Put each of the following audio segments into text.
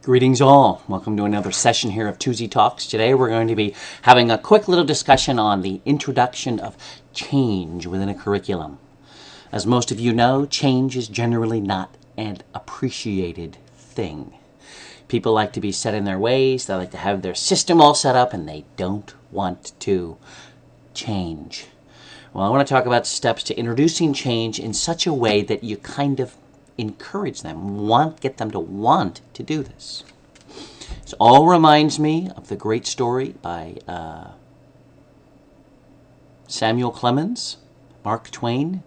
Greetings all. Welcome to another session here of Tuzi Talks. Today we're going to be having a quick little discussion on the introduction of change within a curriculum. As most of you know, change is generally not an appreciated thing. People like to be set in their ways, they like to have their system all set up, and they don't want to change. Well, I want to talk about steps to introducing change in such a way that you kind of encourage them, get them to want to do this. This all reminds me of the great story by Samuel Clemens, Mark Twain,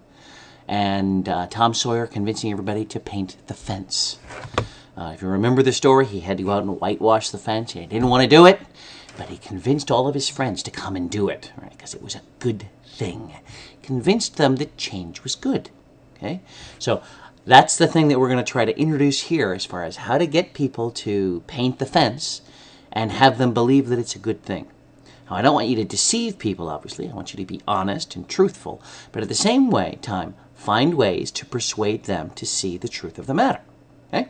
and Tom Sawyer convincing everybody to paint the fence. If you remember the story, he had to go out and whitewash the fence. He didn't want to do it, but he convinced all of his friends to come and do it, right? Because it was a good thing. Convinced them that change was good. Okay, so that's the thing that we're going to try to introduce here as far as how to get people to paint the fence and have them believe that it's a good thing. Now, I don't want you to deceive people, obviously. I want you to be honest and truthful. But at the same time, find ways to persuade them to see the truth of the matter. Okay?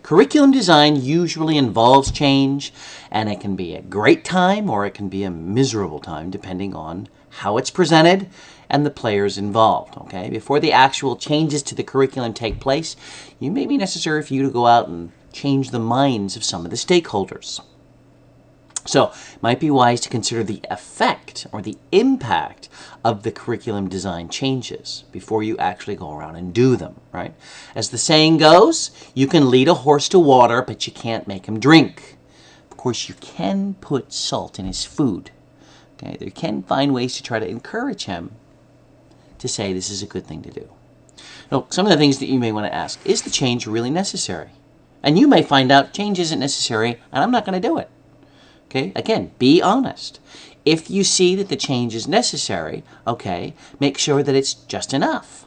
Curriculum design usually involves change, and it can be a great time or it can be a miserable time, depending on how it's presented and the players involved. Okay, before the actual changes to the curriculum take place, it may be necessary for you to go out and change the minds of some of the stakeholders. So, it might be wise to consider the effect or the impact of the curriculum design changes before you actually go around and do them, right? As the saying goes, you can lead a horse to water, but you can't make him drink. Of course, you can put salt in his food. Okay, you can find ways to try to encourage him to say this is a good thing to do. Now, some of the things that you may want to ask, is the change really necessary? And you may find out change isn't necessary and I'm not going to do it. Okay, again, be honest. If you see that the change is necessary, okay, make sure that it's just enough.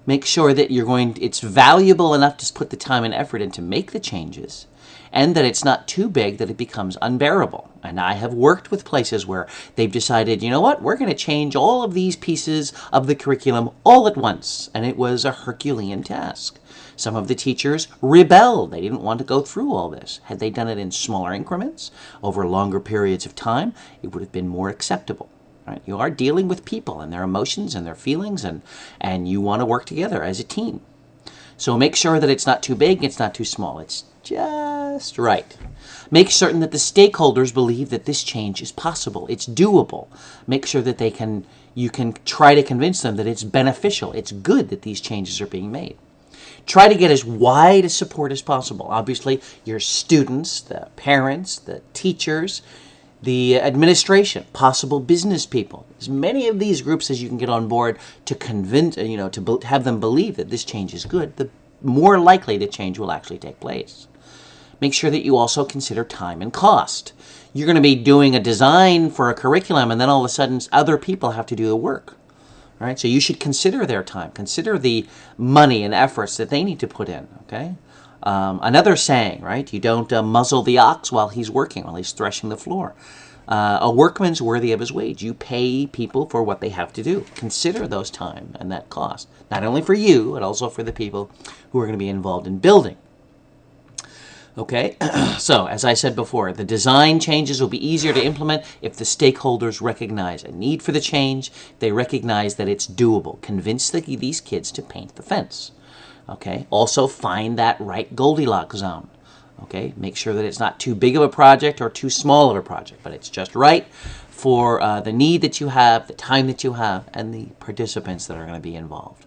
Make sure that it's valuable enough to put the time and effort in to make the changes, and that it's not too big that it becomes unbearable. And I have worked with places where they've decided, you know what, we're going to change all of these pieces of the curriculum all at once. And it was a Herculean task. Some of the teachers rebelled. They didn't want to go through all this. Had they done it in smaller increments over longer periods of time, it would have been more acceptable. Right? You are dealing with people and their emotions and their feelings, and you want to work together as a team. So make sure that it's not too big, it's not too small. It's just right. Make certain that the stakeholders believe that this change is possible. It's doable. Make sure that you can try to convince them that it's beneficial. It's good that these changes are being made. Try to get as wide a support as possible. Obviously, your students, the parents, the teachers, the administration, possible business people. As many of these groups as you can get on board to convince, to have them believe that this change is good, the more likely the change will actually take place. Make sure that you also consider time and cost. You're going to be doing a design for a curriculum, and then all of a sudden other people have to do the work. Right? So you should consider their time. Consider the money and efforts that they need to put in. Okay. Another saying, right? You don't muzzle the ox while he's working, while he's threshing the floor. A workman's worthy of his wage. You pay people for what they have to do. Consider those time and that cost, not only for you, but also for the people who are going to be involved in building. Okay, so as I said before, the design changes will be easier to implement if the stakeholders recognize a need for the change. They recognize that it's doable. Convince these kids to paint the fence. Okay, also find that right Goldilocks zone. Okay, make sure that it's not too big of a project or too small of a project, but it's just right for the need that you have, the time that you have, and the participants that are going to be involved.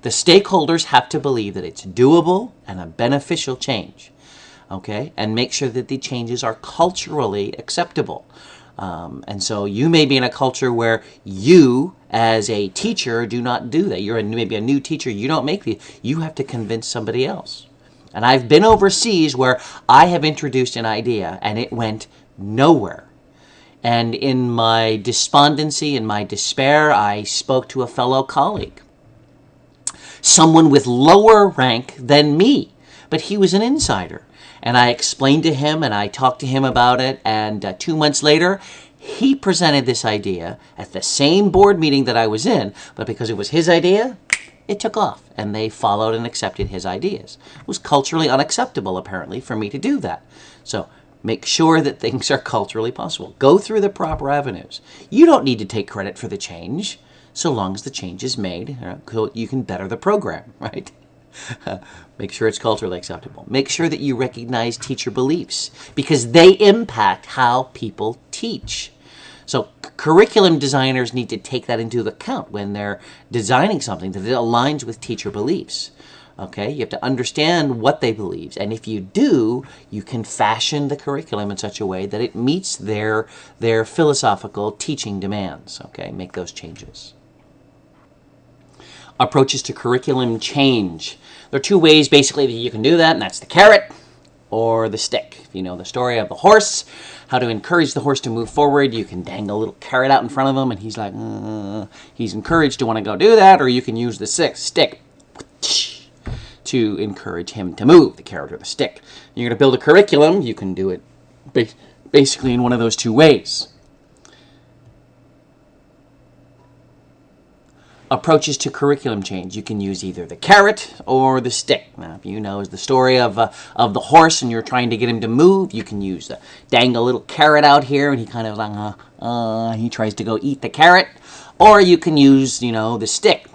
The stakeholders have to believe that it's doable and a beneficial change. Okay, and make sure that the changes are culturally acceptable. And so you may be in a culture where you, as a teacher, do not do that. You're maybe a new teacher. You don't make these. You have to convince somebody else. And I've been overseas where I have introduced an idea and it went nowhere. And in my despondency, in my despair, I spoke to a fellow colleague, someone with lower rank than me, but he was an insider. And I explained to him and I talked to him about it, and 2 months later, he presented this idea at the same board meeting that I was in, but because it was his idea, it took off, and they followed and accepted his ideas. It was culturally unacceptable, apparently, for me to do that. So make sure that things are culturally possible. Go through the proper avenues. You don't need to take credit for the change, so long as the change is made, so you can better the program, right? Make sure it's culturally acceptable. Make sure that you recognize teacher beliefs, because they impact how people teach. So curriculum designers need to take that into account when they're designing something that aligns with teacher beliefs. Okay, you have to understand what they believe, and if you do, you can fashion the curriculum in such a way that it meets their philosophical teaching demands. Okay, make those changes. Approaches to curriculum change. There are two ways basically that you can do that, and that's the carrot or the stick. If you know the story of the horse, how to encourage the horse to move forward, you can dangle a little carrot out in front of him, and he's like, he's encouraged to want to go do that, or you can use the stick to encourage him to move, the carrot or the stick. You're going to build a curriculum, you can do it basically in one of those two ways. Approaches to curriculum change. You can use either the carrot or the stick. Now, if you know the story of the horse and you're trying to get him to move, you can use the dangle a little carrot out here, and he kind of like, he tries to go eat the carrot. Or you can use, the stick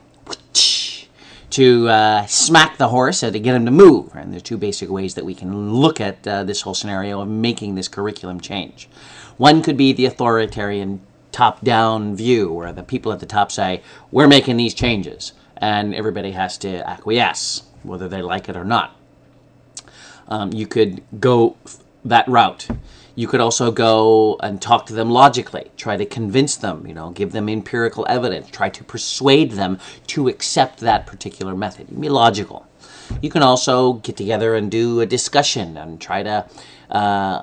to smack the horse to get him to move. And there are two basic ways that we can look at this whole scenario of making this curriculum change. One could be the authoritarian top-down view, where the people at the top say, we're making these changes, and everybody has to acquiesce, whether they like it or not. You could go that route. You could also go and talk to them logically, try to convince them, give them empirical evidence, try to persuade them to accept that particular method. You can be logical. You can also get together and do a discussion and try to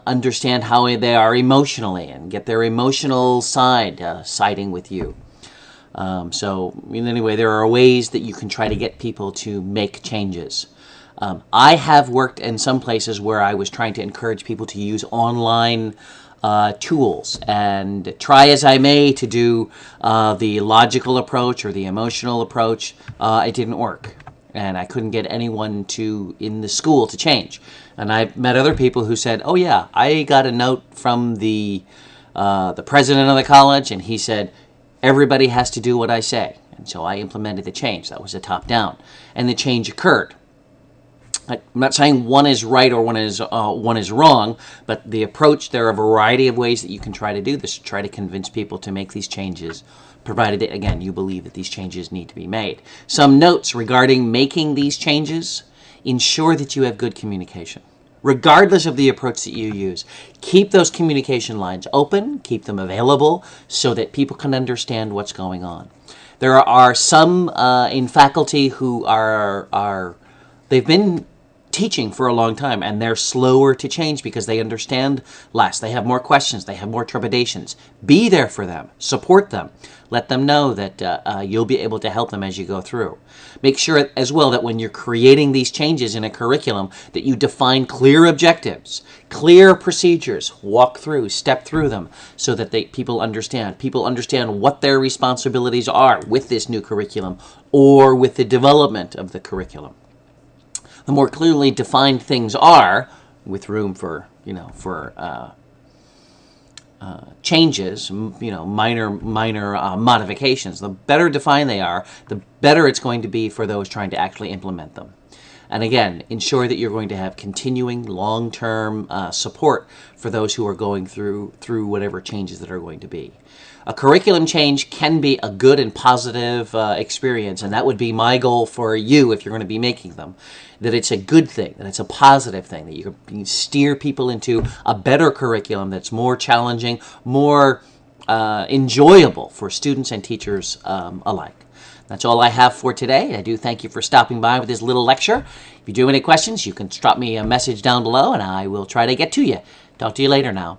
understand how they are emotionally and get their emotional side siding with you. Anyway, there are ways that you can try to get people to make changes. I have worked in some places where I was trying to encourage people to use online tools, and try as I may to do the logical approach or the emotional approach, it didn't work. And I couldn't get anyone in the school to change. And I've met other people who said, oh yeah, I got a note from the president of the college, and he said, everybody has to do what I say. And so I implemented the change. That was a top-down. And the change occurred. I'm not saying one is right or one is wrong, but the approach, there are a variety of ways that you can try to do this, to try to convince people to make these changes, provided that, again, you believe that these changes need to be made. Some notes regarding making these changes: ensure that you have good communication. Regardless of the approach that you use, keep those communication lines open, keep them available so that people can understand what's going on. There are some in faculty who they've been teaching for a long time, and they're slower to change because they understand less. They have more questions. They have more trepidations. Be there for them. Support them. Let them know that you'll be able to help them as you go through. Make sure as well that when you're creating these changes in a curriculum, that you define clear objectives, clear procedures, walk through, step through them, so that people understand. People understand what their responsibilities are with this new curriculum or with the development of the curriculum. The more clearly defined things are, with room for changes, minor modifications, the better defined they are, the better it's going to be for those trying to actually implement them. And again, ensure that you're going to have continuing long-term support for those who are going through whatever changes that are going to be. A curriculum change can be a good and positive experience, and that would be my goal for you if you're going to be making them. That it's a good thing, that it's a positive thing, that you can steer people into a better curriculum that's more challenging, more enjoyable for students and teachers alike. That's all I have for today. I do thank you for stopping by with this little lecture. If you do have any questions, you can drop me a message down below, and I will try to get to you. Talk to you later now.